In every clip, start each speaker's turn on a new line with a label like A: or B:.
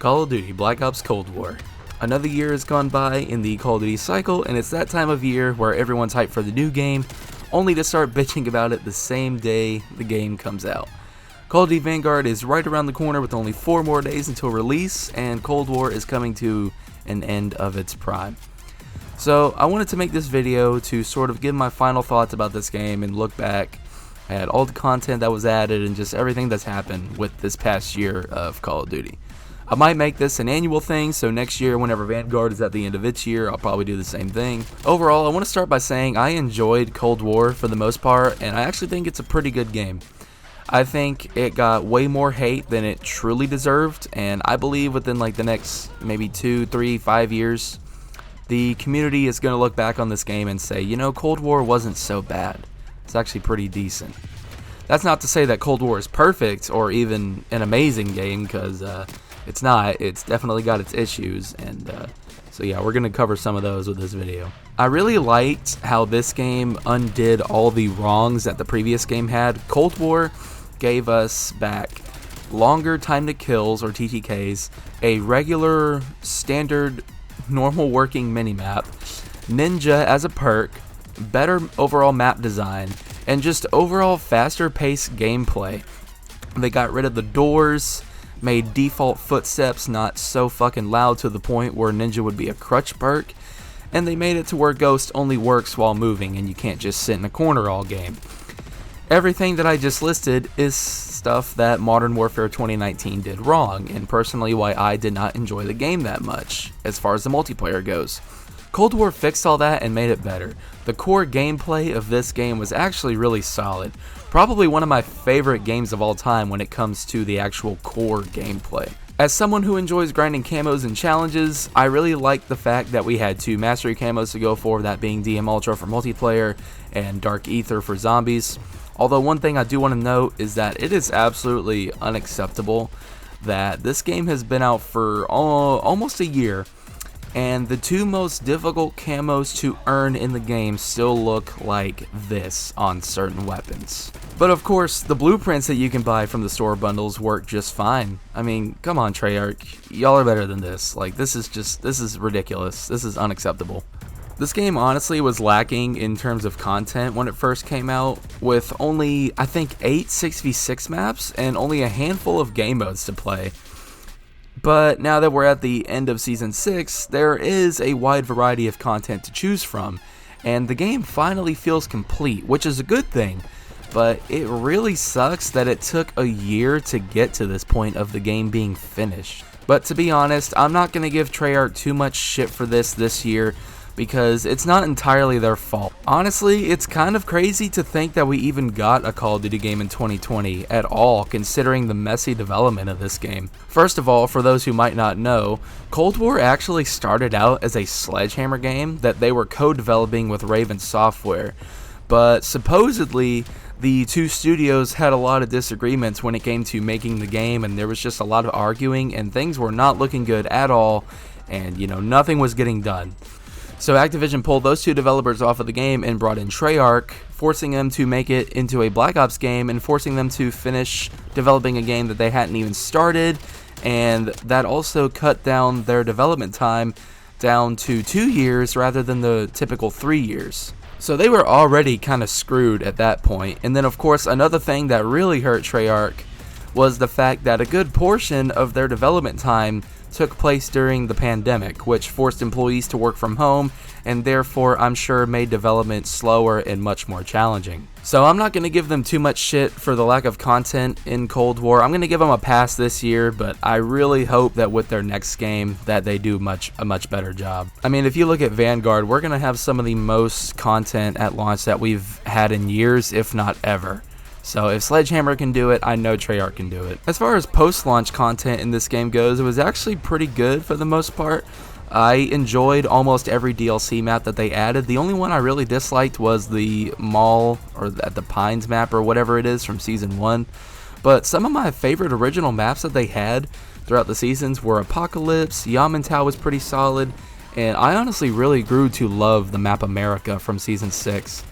A: Call of Duty Black Ops Cold War. Another year has gone by in the Call of Duty cycle, and it's that time of year where everyone's hyped for the new game, only to start bitching about it the same day the game comes out. Call of Duty Vanguard is right around the corner with only 4 more days until release, and Cold War is coming to an end of its prime. So I wanted to make this video to sort of give my final thoughts about this game and look back at all the content that was added and just everything that's happened with this past year of Call of Duty. I might make this an annual thing, so next year whenever Vanguard is at the end of its year, I'll probably do the same thing. Overall, I want to start by saying I enjoyed Cold War for the most part, and I actually think it's a pretty good game. I think it got way more hate than it truly deserved, and I believe within like the next maybe 2, 3, 5 years, the community is going to look back on this game and say, you know, Cold War wasn't so bad. It's actually pretty decent. That's not to say that Cold War is perfect or even an amazing game, because it's not. It's definitely got its issues, and so yeah, we're going to cover some of those with this video. I really liked how this game undid all the wrongs that the previous game had. Cold War gave us back longer time to kills, or TTKs, a regular, standard, normal working minimap, Ninja as a perk, better overall map design, and just overall faster paced gameplay. They got rid of the doors, made default footsteps not so fucking loud to the point where Ninja would be a crutch perk, and they made it to where Ghost only works while moving and you can't just sit in a corner all game. Everything that I just listed is stuff that Modern Warfare 2019 did wrong, and personally why I did not enjoy the game that much as far as the multiplayer goes. Cold War fixed all that and made it better. The core gameplay of this game was actually really solid. Probably one of my favorite games of all time when it comes to the actual core gameplay. As someone who enjoys grinding camos and challenges, I really liked the fact that we had 2 mastery camos to go for, that being DM Ultra for multiplayer and Dark Ether for zombies. Although one thing I do want to note is that it is absolutely unacceptable that this game has been out for almost a year, and the 2 most difficult camos to earn in the game still look like this on certain weapons. But of course, the blueprints that you can buy from the store bundles work just fine. I mean, come on Treyarch, y'all are better than this. Like, this is ridiculous. This is unacceptable. This game honestly was lacking in terms of content when it first came out, with only, I think, 8 6v6 maps and only a handful of game modes to play. But now that we're at the end of Season 6, there is a wide variety of content to choose from, and the game finally feels complete, which is a good thing, but it really sucks that it took a year to get to this point of the game being finished. But to be honest, I'm not going to give Treyarch too much shit for this year, because it's not entirely their fault. Honestly, it's kind of crazy to think that we even got a Call of Duty game in 2020 at all, considering the messy development of this game. First of all, for those who might not know, Cold War actually started out as a Sledgehammer game that they were co-developing with Raven Software, but supposedly the 2 studios had a lot of disagreements when it came to making the game, and there was just a lot of arguing, and things were not looking good at all, and you know, nothing was getting done. So Activision pulled those 2 developers off of the game and brought in Treyarch, forcing them to make it into a Black Ops game and forcing them to finish developing a game that they hadn't even started, and that also cut down their development time down to 2 years rather than the typical 3 years. So they were already kind of screwed at that point. And then of course another thing that really hurt Treyarch was the fact that a good portion of their development time took place during the pandemic, which forced employees to work from home, and therefore I'm sure made development slower and much more challenging. So I'm not going to give them too much shit for the lack of content in Cold War. I'm going to give them a pass this year, but I really hope that with their next game that they do a much better job. I mean, if you look at Vanguard, we're going to have some of the most content at launch that we've had in years, if not ever. So if Sledgehammer can do it, I know Treyarch can do it. As far as post-launch content in this game goes, it was actually pretty good for the most part. I enjoyed almost every DLC map that they added. The only one I really disliked was the mall, or at the Pines map, or whatever it is from Season 1. But some of my favorite original maps that they had throughout the seasons were Apocalypse, Yamantau was pretty solid, and I honestly really grew to love the map America from Season 6.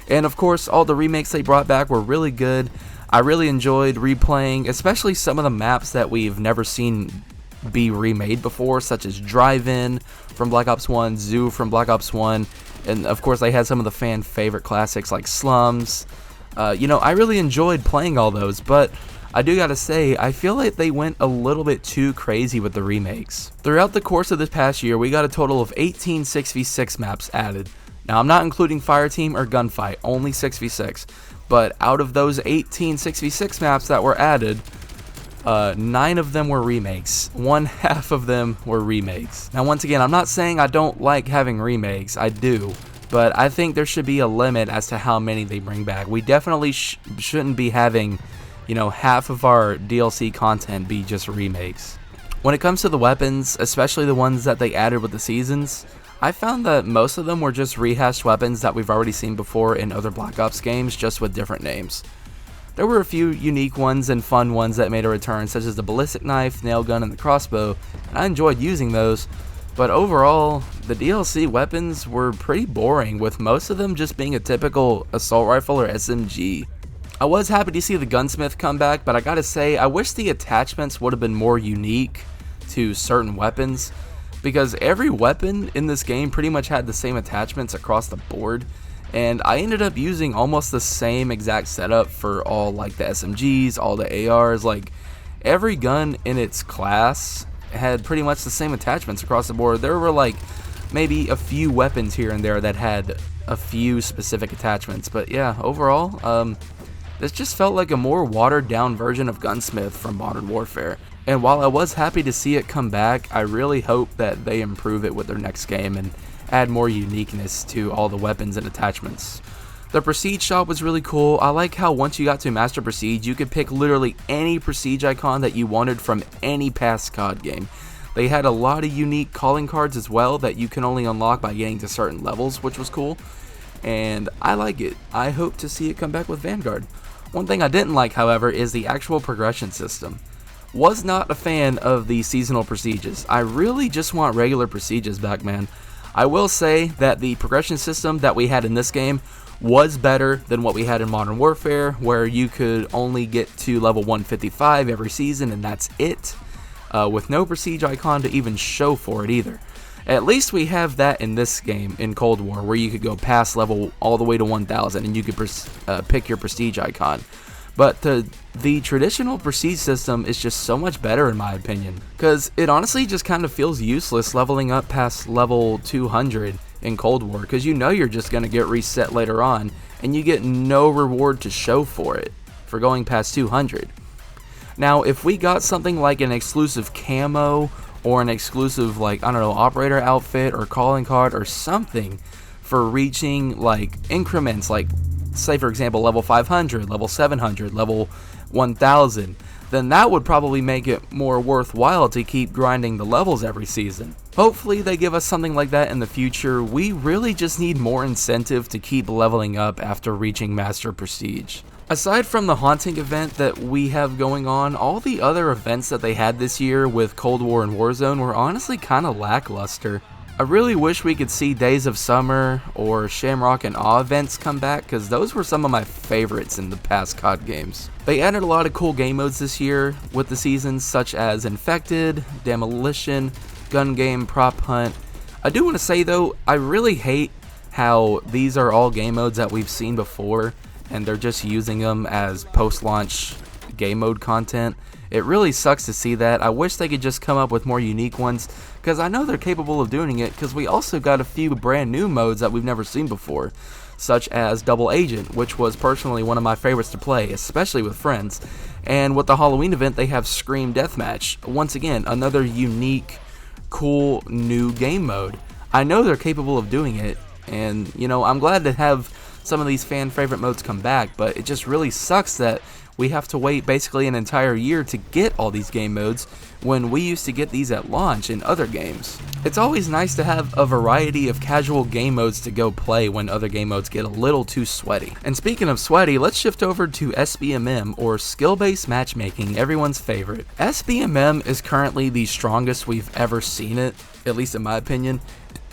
A: And of course, all the remakes they brought back were really good. I really enjoyed replaying, especially some of the maps that we've never seen be remade before, such as Drive-In from Black Ops 1, Zoo from Black Ops 1, and of course they had some of the fan favorite classics like Slums. I really enjoyed playing all those, but I do gotta say, I feel like they went a little bit too crazy with the remakes. Throughout the course of this past year, we got a total of 18 6v6 maps added. Now, I'm not including Fireteam or Gunfight, only 6v6. But out of those 18 6v6 maps that were added, 9 of them were remakes. 1/2 of them were remakes. Now, once again, I'm not saying I don't like having remakes. I do. But I think there should be a limit as to how many they bring back. We definitely shouldn't be having, half of our DLC content be just remakes. When it comes to the weapons, especially the ones that they added with the seasons, I found that most of them were just rehashed weapons that we've already seen before in other Black Ops games, just with different names. There were a few unique ones and fun ones that made a return, such as the ballistic knife, nail gun, and the crossbow, and I enjoyed using those, but overall, the DLC weapons were pretty boring, with most of them just being a typical assault rifle or SMG. I was happy to see the gunsmith come back, but I gotta say, I wish the attachments would have been more unique to certain weapons, because every weapon in this game pretty much had the same attachments across the board, and I ended up using almost the same exact setup for all like the SMGs, all the ARs. Like every gun in its class had pretty much the same attachments across the board. There were like maybe a few weapons here and there that had a few specific attachments, but yeah, overall, this just felt like a more watered down version of Gunsmith from Modern Warfare. And while I was happy to see it come back, I really hope that they improve it with their next game and add more uniqueness to all the weapons and attachments. The Prestige shop was really cool. I like how once you got to Master Prestige, you could pick literally any Prestige icon that you wanted from any past COD game. They had a lot of unique calling cards as well that you can only unlock by getting to certain levels, which was cool. And I like it. I hope to see it come back with Vanguard. One thing I didn't like, however, is the actual progression system. Was not a fan of the seasonal prestiges. I really just want regular prestiges back, man. I will say that the progression system that we had in this game was better than what we had in Modern Warfare, where you could only get to level 155 every season and that's it, with no prestige icon to even show for it either. At least we have that in this game, in Cold War, where you could go past level all the way to 1000 and you could pick your prestige icon. But the traditional prestige system is just so much better in my opinion, because it honestly just kind of feels useless leveling up past level 200 in Cold War, because you're just going to get reset later on, and you get no reward to show for it, for going past 200. Now, if we got something like an exclusive camo, or an exclusive, operator outfit, or calling card, or something, for reaching, increments, say for example level 500, level 700, level 1000, then that would probably make it more worthwhile to keep grinding the levels every season. Hopefully they give us something like that in the future. We really just need more incentive to keep leveling up after reaching Master Prestige. Aside from the Haunting event that we have going on, all the other events that they had this year with Cold War and Warzone were honestly kinda lackluster. I really wish we could see Days of Summer or Shamrock and Awe events come back, because those were some of my favorites in the past COD games. They added a lot of cool game modes this year with the seasons, such as Infected, Demolition, Gun Game, Prop Hunt. I do want to say though, I really hate how these are all game modes that we've seen before, and they're just using them as post-launch game mode content. It really sucks to see that. I wish they could just come up with more unique ones, because I know they're capable of doing it, because we also got a few brand new modes that we've never seen before, such as Double Agent, which was personally one of my favorites to play, especially with friends. And with the Halloween event, they have Scream Deathmatch. Once again, another unique, cool, new game mode. I know they're capable of doing it, and, I'm glad to have some of these fan favorite modes come back, but it just really sucks that we have to wait basically an entire year to get all these game modes when we used to get these at launch in other games. It's always nice to have a variety of casual game modes to go play when other game modes get a little too sweaty. And speaking of sweaty, let's shift over to SBMM, or skill-based matchmaking, everyone's favorite. SBMM is currently the strongest we've ever seen it, at least in my opinion,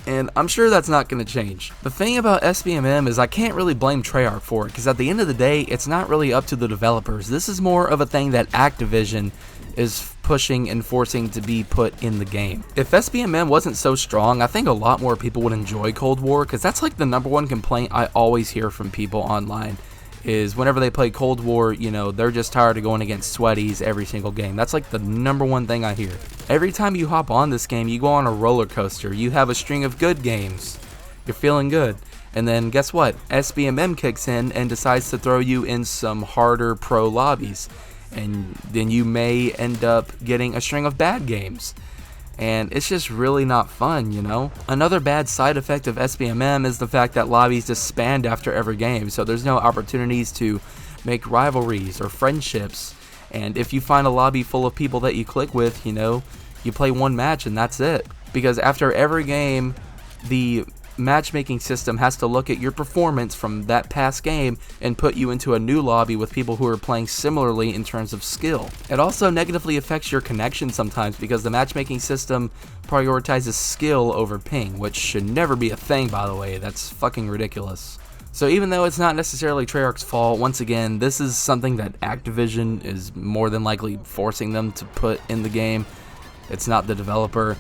A: and I'm sure that's not going to change. The thing about SBMM is I can't really blame Treyarch for it, because at the end of the day, it's not really up to the developers. This is more of a thing that Activision is pushing and forcing to be put in the game. If SBMM wasn't so strong, I think a lot more people would enjoy Cold War, because that's like the #1 complaint I always hear from people online, is whenever they play Cold War, you know, they're just tired of going against sweaties every single game. That's like the #1 thing I hear. Every time you hop on this game, you go on a roller coaster. You have a string of good games. You're feeling good. And then guess what? SBMM kicks in and decides to throw you in some harder pro lobbies. And then you may end up getting a string of bad games. And it's just really not fun, you know? Another bad side effect of SBMM is the fact that lobbies disband after every game, so there's no opportunities to make rivalries or friendships. And if you find a lobby full of people that you click with, you know, you play one match and that's it. Because after every game, the matchmaking system has to look at your performance from that past game and put you into a new lobby with people who are playing similarly in terms of skill. It also negatively affects your connection sometimes because the matchmaking system prioritizes skill over ping, which should never be a thing, by the way. That's fucking ridiculous. So even though it's not necessarily Treyarch's fault, once again, this is something that Activision is more than likely forcing them to put in the game. It's not the developer.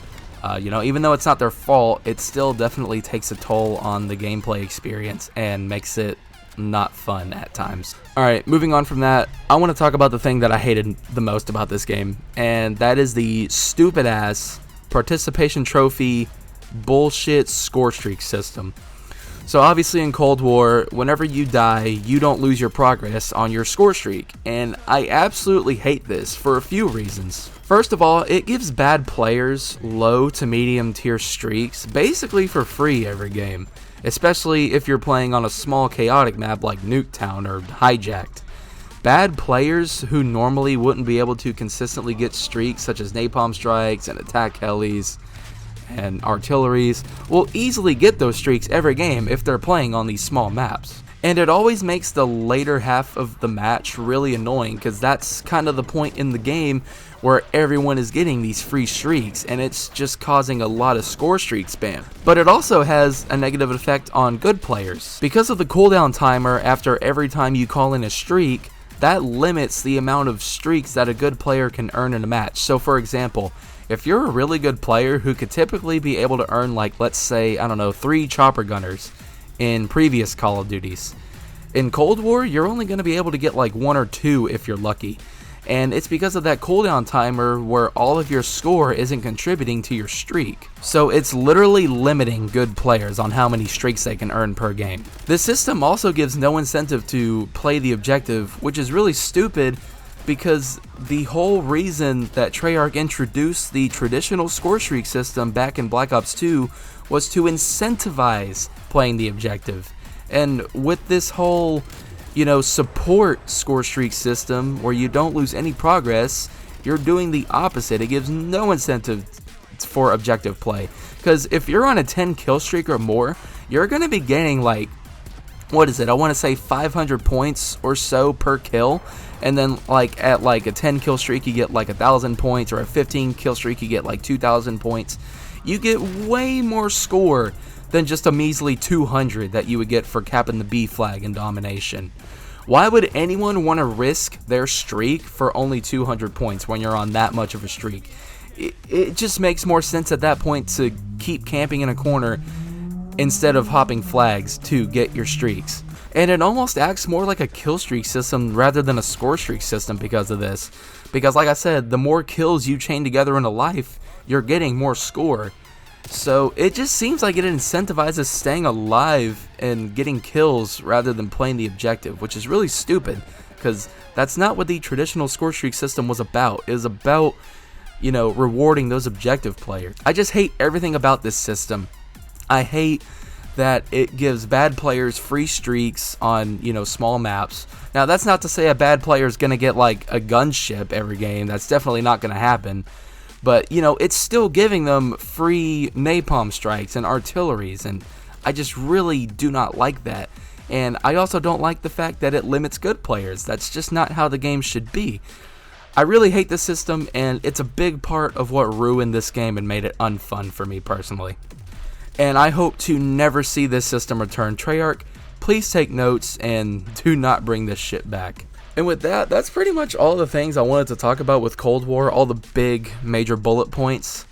A: You know, even though it's not their fault, it still definitely takes a toll on the gameplay experience and makes it not fun at times. Alright, moving on from that, I want to talk about the thing that I hated the most about this game, and that is the stupid ass participation trophy bullshit Scorestreak system. So obviously in Cold War, whenever you die, you don't lose your progress on your score streak, and I absolutely hate this for a few reasons. First of all, it gives bad players low to medium tier streaks basically for free every game, especially if you're playing on a small chaotic map like Nuketown or Hijacked. Bad players who normally wouldn't be able to consistently get streaks such as napalm strikes and attack helis and artilleries will easily get those streaks every game if they're playing on these small maps. And it always makes the later half of the match really annoying because that's kind of the point in the game where everyone is getting these free streaks and it's just causing a lot of score streak spam. But it also has a negative effect on good players. Because of the cooldown timer after every time you call in a streak, that limits the amount of streaks that a good player can earn in a match. So for example, if you're a really good player who could typically be able to earn, like, let's say, I don't know, 3 chopper gunners in previous Call of Duties, in Cold War, you're only going to be able to get like 1 or 2 if you're lucky. And it's because of that cooldown timer where all of your score isn't contributing to your streak. So it's literally limiting good players on how many streaks they can earn per game. This system also gives no incentive to play the objective, which is really stupid because the whole reason that Treyarch introduced the traditional score streak system back in Black Ops 2 was to incentivize playing the objective. And with this whole, you know, support score streak system where you don't lose any progress, you're doing the opposite. It gives no incentive for objective play. Because if you're on a 10 kill streak or more, you're going to be getting like, what is it? I want to say 500 points or so per kill. And then like at like a 10 kill streak you get like 1,000 points, or a 15 kill streak you get like 2,000 points. You get way more score than just a measly 200 that you would get for capping the B flag in domination. Why would anyone want to risk their streak for only 200 points when you're on that much of a streak? It just makes more sense at that point to keep camping in a corner instead of hopping flags to get your streaks. And it almost acts more like a kill streak system rather than a score streak system because of this. Because like I said, the more kills you chain together in a life, you're getting more score. So it just seems like it incentivizes staying alive and getting kills rather than playing the objective, which is really stupid because that's not what the traditional score streak system was about. It was about, you know, rewarding those objective players. I just hate everything about this system. I hate that it gives bad players free streaks on, you know, small maps. Now that's not to say a bad player is going to get like a gunship every game. That's definitely not going to happen. But, you know, it's still giving them free napalm strikes and artilleries, and I just really do not like that. And I also don't like the fact that it limits good players. That's just not how the game should be. I really hate this system, and it's a big part of what ruined this game and made it unfun for me personally. And I hope to never see this system return. Treyarch, please take notes and do not bring this shit back. And with that, that's pretty much all the things I wanted to talk about with Cold War, all the big major bullet points.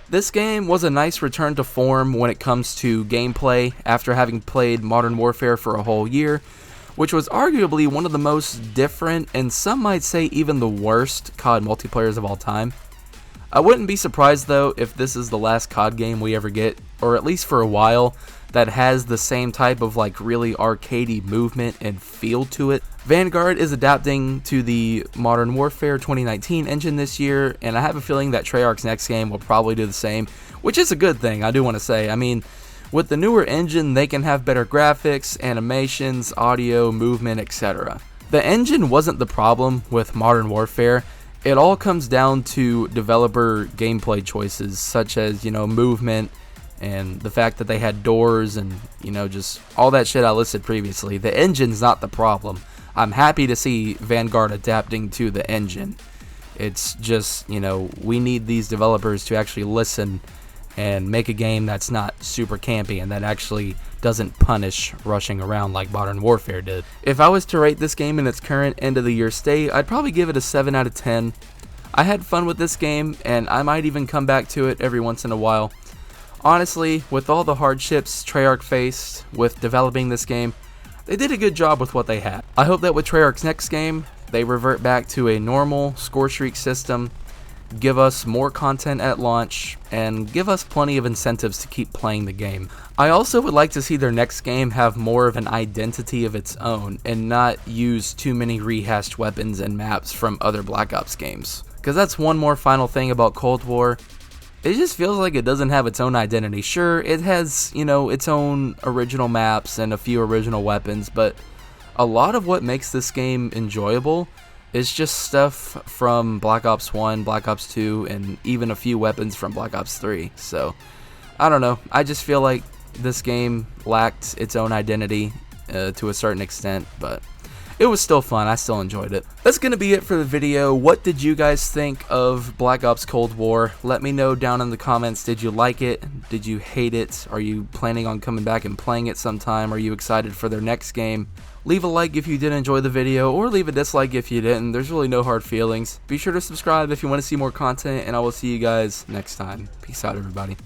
A: This game was a nice return to form when it comes to gameplay after having played Modern Warfare for a whole year, which was arguably one of the most different, and some might say even the worst, COD multiplayers of all time. I wouldn't be surprised though if this is the last COD game we ever get, or at least for a while, that has the same type of like really arcadey movement and feel to it. Vanguard is adapting to the Modern Warfare 2019 engine this year, and I have a feeling that Treyarch's next game will probably do the same, which is a good thing, I do want to say. I mean, with the newer engine, they can have better graphics, animations, audio, movement, etc. The engine wasn't the problem with Modern Warfare. It all comes down to developer gameplay choices, such as, movement, and the fact that they had doors and, just all that shit I listed previously. The engine's not the problem. I'm happy to see Vanguard adapting to the engine. It's just, we need these developers to actually listen and make a game that's not super campy and that actually doesn't punish rushing around like Modern Warfare did. If I was to rate this game in its current end of the year state, I'd probably give it a 7 out of 10. I had fun with this game, and I might even come back to it every once in a while. Honestly, with all the hardships Treyarch faced with developing this game, they did a good job with what they had. I hope that with Treyarch's next game, they revert back to a normal Scorestreak system, give us more content at launch, and give us plenty of incentives to keep playing the game. I also would like to see their next game have more of an identity of its own, and not use too many rehashed weapons and maps from other Black Ops games. Because that's one more final thing about Cold War. It just feels like it doesn't have its own identity. Sure, it has, its own original maps and a few original weapons, but a lot of what makes this game enjoyable is just stuff from Black Ops 1, Black Ops 2, and even a few weapons from Black Ops 3. So, I don't know. I just feel like this game lacked its own identity to a certain extent, but it was still fun. I still enjoyed it. That's going to be it for the video. What did you guys think of Black Ops Cold War? Let me know down in the comments. Did you like it? Did you hate it? Are you planning on coming back and playing it sometime? Are you excited for their next game? Leave a like if you did enjoy the video, or leave a dislike if you didn't. There's really no hard feelings. Be sure to subscribe if you want to see more content, and I will see you guys next time. Peace out, everybody.